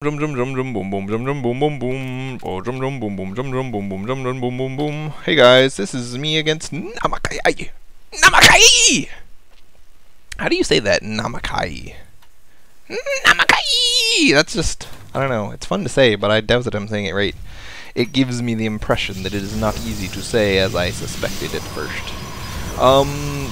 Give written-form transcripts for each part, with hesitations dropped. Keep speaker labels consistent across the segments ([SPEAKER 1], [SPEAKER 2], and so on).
[SPEAKER 1] Drum drum drum drum boom boom drum drum boom boom boom. Oh drum drum boom boom drum drum boom boom drum drum boom boom boom. Hey guys, this is me against Namakai. Namakai. How do you say that? Namakai. Namakai. That's just, I don't know. It's fun to say, but I doubt that I'm saying it right. It gives me the impression that it is not easy to say as I suspected at first.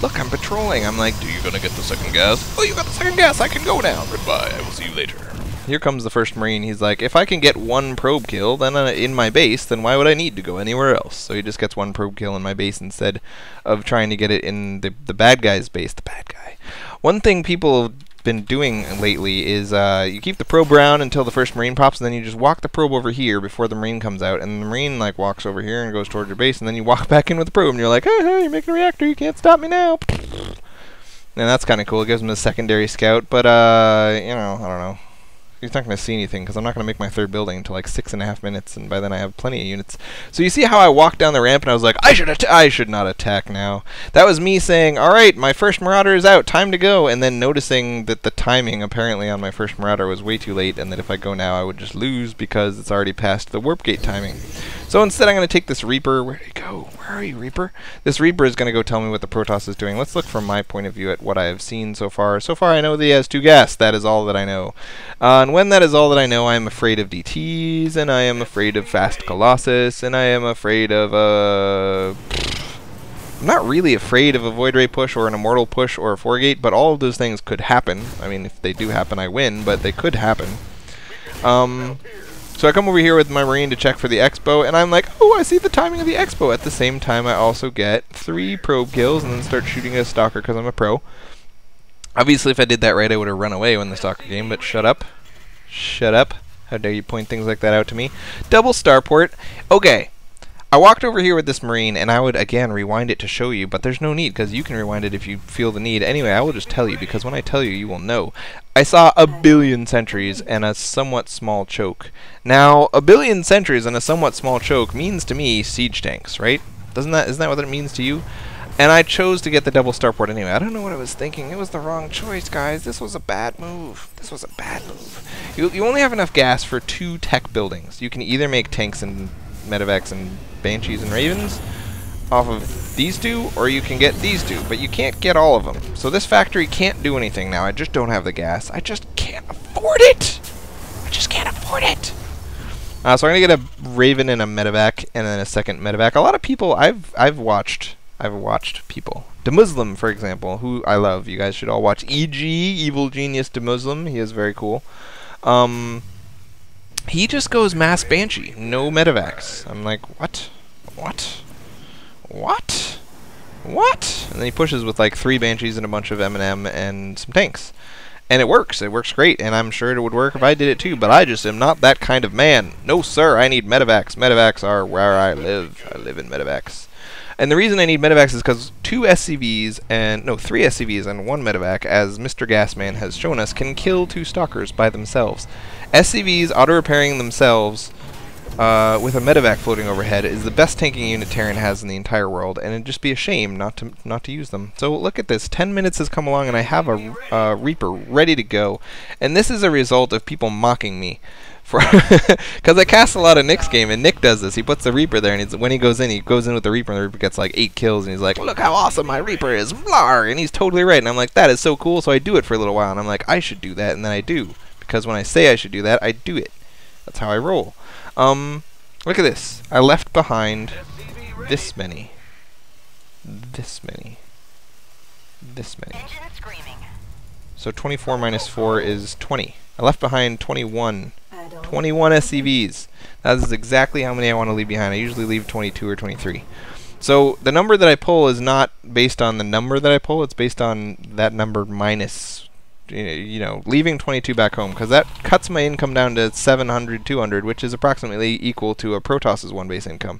[SPEAKER 1] Look, I'm patrolling. I'm like, do you gonna get the second gas? Oh, you got the second gas. I can go now. Goodbye. I will see you later. Here comes the first Marine. He's like, if I can get one probe kill then in my base, then why would I need to go anywhere else? So he just gets one probe kill in my base instead of trying to get it in the bad guy's base. The bad guy. One thing people have been doing lately is you keep the probe around until the first Marine pops, and then you just walk the probe over here before the Marine comes out, and the Marine like walks over here and goes towards your base, and then you walk back in with the probe, and you're like, hey, you're making a reactor, you can't stop me now. And that's kind of cool. It gives him a secondary scout, but you know, I don't know. He's not going to see anything because I'm not going to make my third building until like 6.5 minutes, and by then I have plenty of units. So you see how I walked down the ramp and I was like, I should not attack now. That was me saying, all right, my first Marauder is out, time to go, and then noticing that the timing apparently on my first Marauder was way too late, and that if I go now I would just lose because it's already past the warp gate timing. So instead I'm going to take this Reaper. Where'd he go? Where are you, Reaper? This Reaper is going to go tell me what the Protoss is doing. Let's look from my point of view at what I have seen so far. So far I know that he has 2 gas. That is all that I know. And when that is all that I know, I am afraid of DTs, and I am afraid of Fast Colossus, and I am afraid of I'm not really afraid of a Void Ray push or an Immortal push or a 4-gate, but all of those things could happen. I mean, if they do happen, I win, but they could happen. So I come over here with my Marine to check for the Expo, and I'm like, oh, I see the timing of the Expo. At the same time, I also get 3 probe kills and then start shooting at a Stalker because I'm a pro. Obviously, if I did that right, I would have run away when the Stalker came, but shut up. Shut up. How dare you point things like that out to me. Double starport. Okay. I walked over here with this Marine, and I would, again, rewind it to show you, but there's no need, because you can rewind it if you feel the need. Anyway, I will just tell you, because when I tell you, you will know. I saw 1 billion sentries and a somewhat small choke. Now, 1 billion sentries and a somewhat small choke means to me siege tanks, right? Isn't that what it means to you? And I chose to get the double starport anyway. I don't know what I was thinking. It was the wrong choice, guys. This was a bad move. This was a bad move. You only have enough gas for 2 tech buildings. You can either make tanks and medevacs and banshees and ravens off of these 2, or you can get these 2, but you can't get all of them. So this factory can't do anything now. I just don't have the gas. I just can't afford it. I just can't afford it. So I'm gonna get a raven and a medevac, and then a second medevac. A lot of people I've watched people. The Muslim, for example, who I love. You guys should all watch EG, Evil Genius the Muslim. He is very cool. He just goes mass Banshee, no medevacs. I'm like, what? What? What? What? And then he pushes with like 3 Banshees and a bunch of M&M and some tanks. And it works. It works great. And I'm sure it would work if I did it too, but I just am not that kind of man. No, sir, I need medevacs. Medevacs are where I live. I live in medevacs. And the reason I need medevacs is because 3 SCVs and 1 medevac, as Mr. Gasman has shown us, can kill 2 Stalkers by themselves. SCVs auto-repairing themselves with a medevac floating overhead is the best tanking unit Terran has in the entire world, and it'd just be a shame not to use them. So look at this. 10 minutes has come along, and I have a Reaper ready to go. And this is a result of people mocking me. Because I cast a lot of Nick's game, and Nick does this. He puts the Reaper there, and when he goes in with the Reaper, and the Reaper gets like 8 kills, and he's like, look how awesome my Reaper is, blar! And he's totally right, and I'm like, that is so cool, so I do it for a little while, and I'm like, I should do that, and then I do. Because when I say I should do that, I do it. That's how I roll. Look at this. I left behind this many. This many. This many. So 24 minus 4 is 20. I left behind 21. 21 SCVs. That is exactly how many I want to leave behind. I usually leave 22 or 23. So the number that I pull is not based on the number that I pull. It's based on that number minus, you know, leaving 22 back home, because that cuts my income down to 700, 200, which is approximately equal to a Protoss's 1 base income.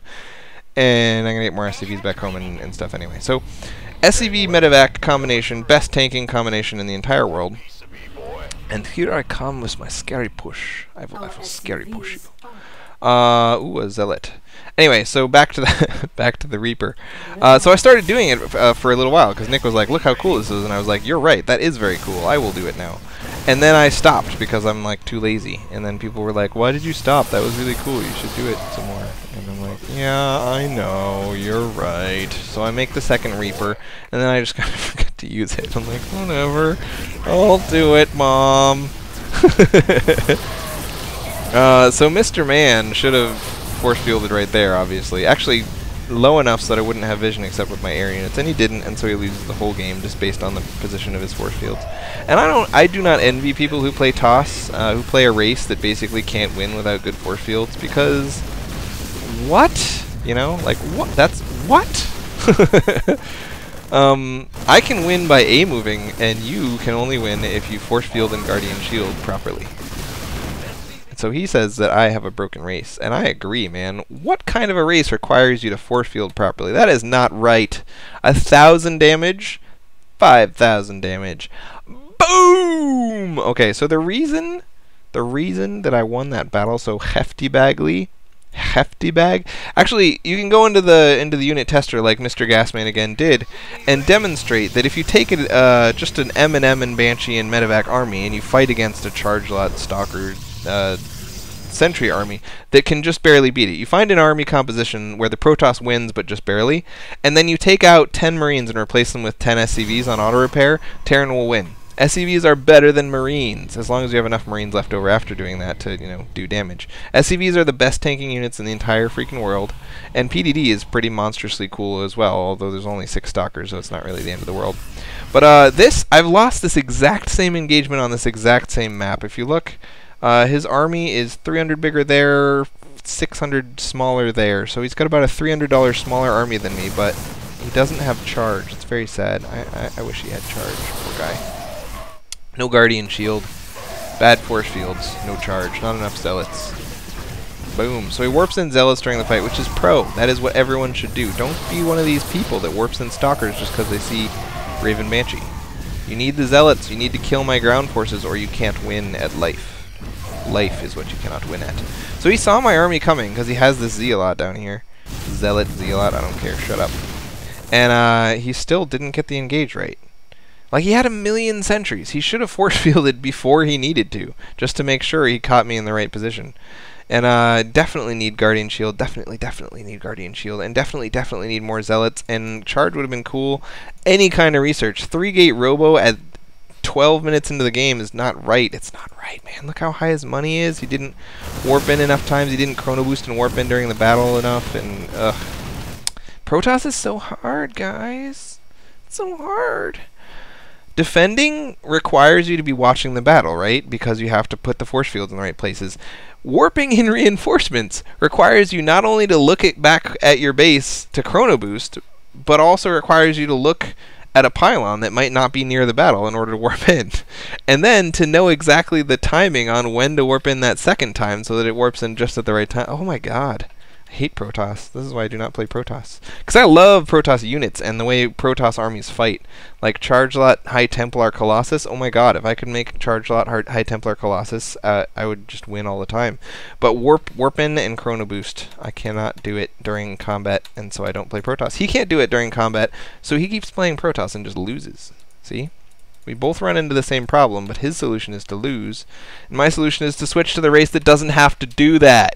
[SPEAKER 1] And I'm going to get more SCVs back home and stuff anyway. So SCV medevac combination, best tanking combination in the entire world. And here I come with my scary push. I will scary push you. Ooh, a zealot. Anyway, so back to the Reaper. So I started doing it for a little while because Nick was like, "Look how cool this is," and I was like, "You're right. That is very cool. I will do it now." And then I stopped because I'm like too lazy. And then people were like, why did you stop? That was really cool. You should do it some more. And I'm like, yeah, I know. You're right. So I make the second Reaper. And then I just kind of forget to use it. I'm like, whatever. I'll do it, Mom. So Mr. Man should have force fielded right there, obviously. Actually, low enough so that I wouldn't have vision except with my air units, and he didn't, and so he loses the whole game just based on the position of his force fields. And I do not envy people who play toss, who play a race that basically can't win without good force fields, because what? You know, like what? That's what? I can win by A moving, and you can only win if you force field and guardian shield properly. So he says that I have a broken race, and I agree, man. What kind of a race requires you to force field properly? That is not right. 1,000 damage, 5,000 damage. Boom! Okay, so the reason that I won that battle so hefty bag, actually, you can go into the unit tester like Mr. Gasman again did, and demonstrate that if you take just an M&M and Banshee and Medevac army, and you fight against a Charge Lot Stalker Sentry army that can just barely beat it. You find an army composition where the Protoss wins but just barely, and then you take out 10 Marines and replace them with 10 SCVs on auto repair, Terran will win. SCVs are better than Marines, as long as you have enough Marines left over after doing that to, you know, do damage. SCVs are the best tanking units in the entire freaking world, and PDD is pretty monstrously cool as well, although there's only 6 Stalkers, so it's not really the end of the world. But I've lost this exact same engagement on this exact same map. If you look, his army is 300 bigger there, 600 smaller there. So he's got about a $300 smaller army than me, but he doesn't have charge. It's very sad. I wish he had charge. Poor guy. No guardian shield. Bad force fields. No charge. Not enough zealots. Boom. So he warps in zealots during the fight, which is pro. That is what everyone should do. Don't be one of these people that warps in stalkers just because they see Raven Banshee. You need the zealots. You need to kill my ground forces or you can't win at life. Life is what you cannot win at. So he saw my army coming because he has this Zealot down here. Zealot, Zealot, I don't care, shut up. And he still didn't get the engage right. Like, he had 1,000,000 sentries. He should have force fielded before he needed to, just to make sure he caught me in the right position. And definitely need Guardian Shield, definitely need Guardian Shield, and definitely need more Zealots, and Charge would have been cool. Any kind of research. 3-gate Robo at 12 minutes into the game is not right. It's not right, man. Look how high his money is. He didn't warp in enough times. He didn't chrono boost and warp in during the battle enough. And Protoss is so hard, guys. It's so hard. Defending requires you to be watching the battle, right? Because you have to put the force fields in the right places. Warping in reinforcements requires you not only to look back at your base to chrono boost, but also requires you to look at a pylon that might not be near the battle in order to warp in. And then to know exactly the timing on when to warp in that second time so that it warps in just at the right time. Oh my god. I hate Protoss. This is why I do not play Protoss. Because I love Protoss units and the way Protoss armies fight. Like Charge Lot High Templar Colossus. Oh my god, if I could make Charge Lot High Templar Colossus, I would just win all the time. But warp in and chrono boost, I cannot do it during combat, and so I don't play Protoss. He can't do it during combat, so he keeps playing Protoss and just loses. See? We both run into the same problem, but his solution is to lose, and my solution is to switch to the race that doesn't have to do that.